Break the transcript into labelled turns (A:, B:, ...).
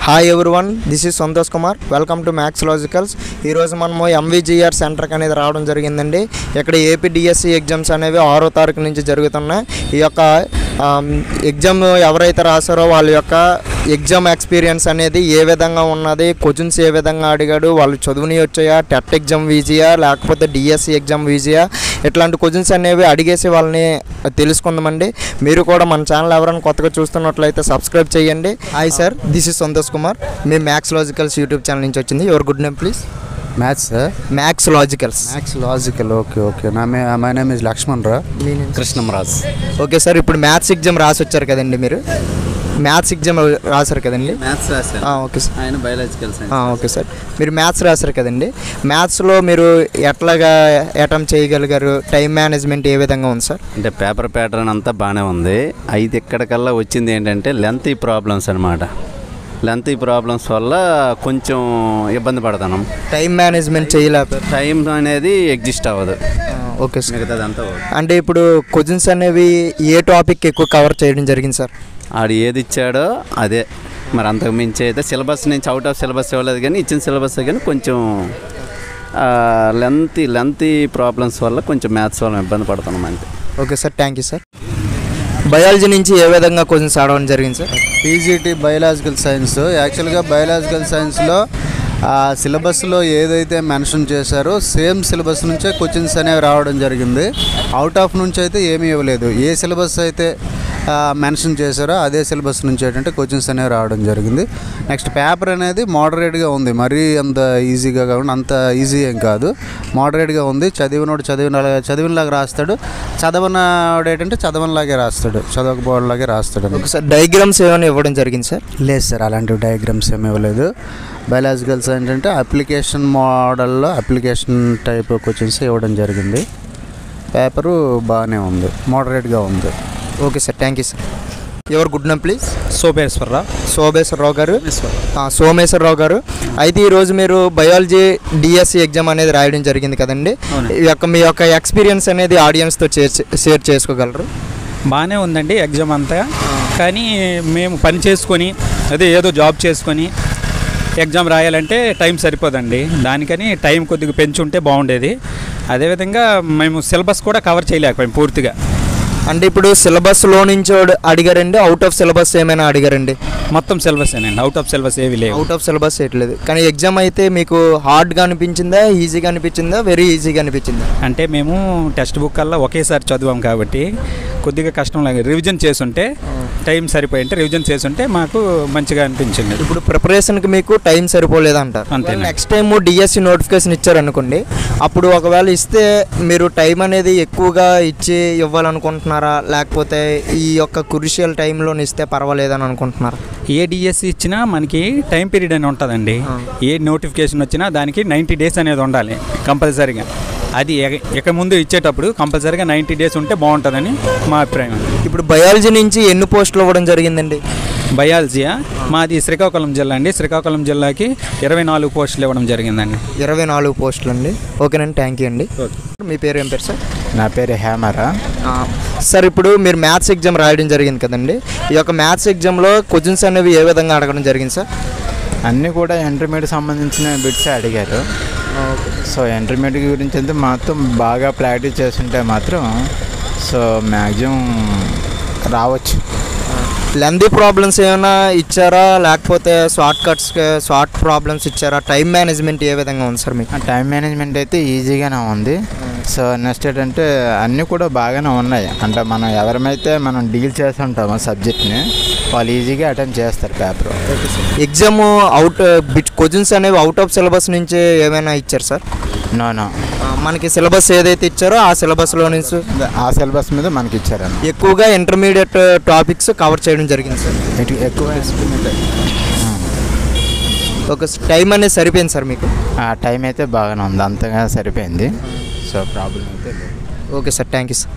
A: Hi everyone, this is Santosh Kumar. Welcome to maths logicals. ఈరోజు మనము MVGR సెంటర్కి అనేది రావడం జరిగిందండి. ఇక్కడ ఏపీ డిఎస్సి ఎగ్జామ్స్ అనేవి 6వ తారీఖు నుంచి జరుగుతున్నాయి. ఈ యొక్క ఎగ్జామ్ ఎవరైతే రాశారో వాళ్ళ యొక్క ఎగ్జామ్ ఎక్స్పీరియన్స్ అనేది ఏ విధంగా ఉన్నది, క్వశ్చన్స్ ఏ విధంగా అడిగాడు, వాళ్ళు చదువుని వచ్చాయా, టెట్ ఎగ్జామ్ వీజియా లేకపోతే డిఎస్సి ఎగ్జామ్ వీజియా, ఇట్లాంటి క్వశ్చన్స్ అనేవి అడిగేసి వాళ్ళని తెలుసుకుందామండి. మీరు కూడా మన ఛానల్ ఎవరైనా కొత్తగా చూస్తున్నట్లయితే సబ్స్క్రైబ్ చేయండి. Hi sir, this is Santosh Kumar. మేము మ్యాథ్స్ లాజికల్స్ యూట్యూబ్ ఛానల్ నుంచి వచ్చింది. Your good name please? Maths logicals.
B: Okay. My name is Laxman రా. కృష్ణంరాజ్.
A: ఓకే సార్, ఇప్పుడు మ్యాథ్స్ ఎగ్జామ్ రాసి వచ్చారు కదండి. మీరు మ్యాథ్స్ ఎగ్జామ్ రాశారు కదండి?
B: మ్యాథ్స్ రాశారు.
A: Okay sir.
B: ఆయన బయాలజికల్ సైన్స్.
A: ఓకే సార్, మీరు మ్యాథ్స్ రాశారు కదండి. మ్యాథ్స్లో మీరు ఎట్లాగా అటెంప్ట్ చేయగలిగారు? టైం మేనేజ్మెంట్ ఏ విధంగా ఉంది సార్?
B: అంటే పేపర్ ప్యాటర్న్ అంతా బాగానే ఉంది. అయితే ఇక్కడికల్లా వచ్చింది ఏంటంటే లెంతీ ప్రాబ్లమ్స్ అనమాట. లెంతీ ప్రాబ్లమ్స్ వల్ల కొంచెం ఇబ్బంది పడతాను.
A: టైం మేనేజ్మెంట్ చేయలేకపోతే
B: టైం అనేది ఎగ్జిస్ట్ అవ్వదు.
A: Okay sir.
B: మిగతాదంతా
A: అంటే ఇప్పుడు క్వశ్చన్స్ అనేవి ఏ టాపిక్ ఎక్కువ కవర్ చేయడం జరిగింది సార్?
B: ఆడు ఏది ఇచ్చాడో అదే. మరి అంతకు మించి అయితే సిలబస్ నుంచి అవుట్ ఆఫ్ సిలబస్ ఇవ్వలేదు, కానీ ఇచ్చిన సిలబస్ కానీ కొంచెం లెంతీ ప్రాబ్లమ్స్ వల్ల కొంచెం మ్యాథ్స్ వల్ల ఇబ్బంది పడుతున్నాం అంతే.
A: Okay sir, thank you sir. Biology నుంచి ఏ విధంగా క్వశ్చన్స్ ఆడడం జరిగింది సార్?
C: PGT biological science. యాక్చువల్గా బయాలజికల్ సైన్స్లో సిలబస్లో ఏదైతే మెన్షన్ చేశారో సేమ్ సిలబస్ నుంచే క్వశ్చన్స్ అనేవి రావడం జరిగింది. అవుట్ ఆఫ్ నుంచి అయితే ఏమీ ఇవ్వలేదు. ఏ సిలబస్ అయితే మెన్షన్ చేశారో అదే సిలబస్ నుంచి ఏంటంటే క్వశ్చన్స్ అనేవి రావడం జరిగింది. నెక్స్ట్ పేపర్ అనేది మోడరేట్గా ఉంది. మరీ అంత ఈజీగా కాకుండా అంత ఈజీ ఏం కాదు, మోడరేట్గా ఉంది. చదివినోడు చదివినలాగా రాస్తాడు, చదవనోడు ఏంటంటే చదవనలాగే రాస్తాడు, చదవకపోవడంలాగే రాస్తాడు.
A: సార్ డయాగ్రామ్స్ ఏమైనా ఇవ్వడం జరిగింది సార్?
C: లేదు సార్, అలాంటి డయాగ్రామ్స్ ఏమి ఇవ్వలేదు. బయాలజికల్స్ ఏంటంటే అప్లికేషన్ మోడల్లో అప్లికేషన్ టైప్ క్వశ్చన్స్ ఇవ్వడం జరిగింది. పేపరు బాగానే ఉంది, మోడరేట్గా ఉంది.
A: Okay sir, thank you sir. ఎవరు గుడ్ నేమ్ ప్లీజ్?
D: సోమేశ్వరరావు
A: గారు. సోమేశ్వరరావు గారు, అయితే ఈరోజు మీరు బయాలజీ డిఎస్సి ఎగ్జామ్ అనేది రాయడం జరిగింది కదండి. మీ యొక్క ఎక్స్పీరియన్స్ అనేది ఆడియన్స్తో షేర్ చేసుకోగలరు?
D: బాగానే ఉందండి ఎగ్జామ్ అంతా. కానీ మేము పని చేసుకొని ఏదో జాబ్ చేసుకొని ఎగ్జామ్ రాయాలంటే టైం సరిపోదండి. దానికని టైం కొద్దిగా పెంచుంటే బాగుండేది. అదేవిధంగా మేము సిలబస్ కూడా కవర్ చేయలేకపోయాం పూర్తిగా.
A: అంటే ఇప్పుడు సిలబస్లో నుంచి అడిగారండి, అవుట్ ఆఫ్ సిలబస్ ఏమైనా అడిగారండి?
D: మొత్తం సిలబస్ ఏనండి, అవుట్ ఆఫ్ సిలబస్ ఏవి లేవు.
A: అవుట్ ఆఫ్ సిలబస్ ఏట్లేదు. కానీ ఎగ్జామ్ అయితే మీకు హార్డ్గా అనిపించిందా, ఈజీగా అనిపించిందా, వెరీ ఈజీగా అనిపించిందా?
D: అంటే మేము టెక్స్ట్ బుక్ కల్లా ఒకేసారి చదివాం కాబట్టి కొద్దిగా కష్టం లాగా రివిజన్ చేసుంటే టైం సరిపోయింటే రివిజన్ చేసుంటే మాకు మంచిగా అనిపించింది.
A: ఇప్పుడు ప్రిపరేషన్కి మీకు టైం సరిపోలేదంటారు
D: అంతే.
A: నెక్స్ట్ టైం డిఎస్సి నోటిఫికేషన్ ఇచ్చారనుకోండి, అప్పుడు ఒకవేళ ఇస్తే మీరు టైం అనేది ఎక్కువగా ఇచ్చి ఇవ్వాలనుకుంటున్నారా, లేకపోతే ఈ యొక్క క్రూషియల్ టైంలో ఇస్తే పర్వాలేదని అనుకుంటున్నారా?
D: ఏ డిఎస్సి ఇచ్చినా మనకి టైం పీరియడ్ అని ఉంటుందండి. ఏ నోటిఫికేషన్ వచ్చినా దానికి 90 days అనేది ఉండాలి కంపల్సరీగా. అది ఇక ముందు ఇచ్చేటప్పుడు కంపల్సరీగా 90 days ఉంటే బాగుంటుందని మా అభిప్రాయం.
A: ఇప్పుడు బయాలజీ నుంచి ఎన్ని పోస్టులు ఇవ్వడం జరిగిందండి?
D: బయాలజీయా మాది శ్రీకాకుళం జిల్లా అండి. శ్రీకాకుళం జిల్లాకి 24 పోస్టులు ఇవ్వడం జరిగిందండి.
A: 24 పోస్టులు అండి. ఓకేనండి, థ్యాంక్ యూ అండి. మీ పేరు ఏం పేరు సార్?
C: నా పేరు హేమరా.
A: సార్ ఇప్పుడు మీరు మ్యాథ్స్ ఎగ్జామ్ రాయడం జరిగింది కదండి. ఈ యొక్క మ్యాథ్స్ ఎగ్జామ్లో క్వశ్చన్స్ అనేవి ఏ విధంగా అడగడం జరిగింది సార్?
E: అన్నీ కూడా ఇంటర్మీడియట్ సంబంధించిన బిట్స్ అడిగారు. సో ఇంటర్మీడియట్ గురించి అయితే మాత్రం బాగా ప్రాక్టీస్ చేస్తుంటే మాత్రం సో మ్యాక్సిమం రావచ్చు.
A: లెంతీ ప్రాబ్లమ్స్ ఏమైనా ఇచ్చారా, లేకపోతే షార్ట్ ప్రాబ్లమ్స్ ఇచ్చారా? టైం మేనేజ్మెంట్ ఏ విధంగా ఉంది సార్ మీకు?
E: టైం మేనేజ్మెంట్ అయితే ఈజీగానే ఉంది. సో నెక్స్ట్ ఏంటంటే అన్నీ కూడా బాగానే ఉన్నాయి. అంటే మనం ఎవరైతే మనం డీల్ చేస్తుంటామో సబ్జెక్ట్ని వాళ్ళు ఈజీగా అటెంప్ట్ చేస్తారు పేపర్.
A: ఎగ్జామ్ క్వశ్చన్స్ అనేవి అవుట్ ఆఫ్ సిలబస్ నుంచి ఏమైనా ఇచ్చారు సార్?
E: నో,
A: మనకి సిలబస్ ఏదైతే ఇచ్చారో ఆ సిలబస్లో నుంచి
E: ఆ సిలబస్ మీద మనకి ఇచ్చారని
A: ఎక్కువగా ఇంటర్మీడియట్ టాపిక్స్ కవర్ చేయడం జరిగింది సార్.
E: ఎక్కువ
A: ఒక టైం అనేది సరిపోయింది సార్ మీకు?
E: ఆ టైం అయితే బాగానే ఉంది, అంతగా సరిపోయింది. సో ప్రాబ్లం అయితే లేదు.
A: Okay sir, thank you sir.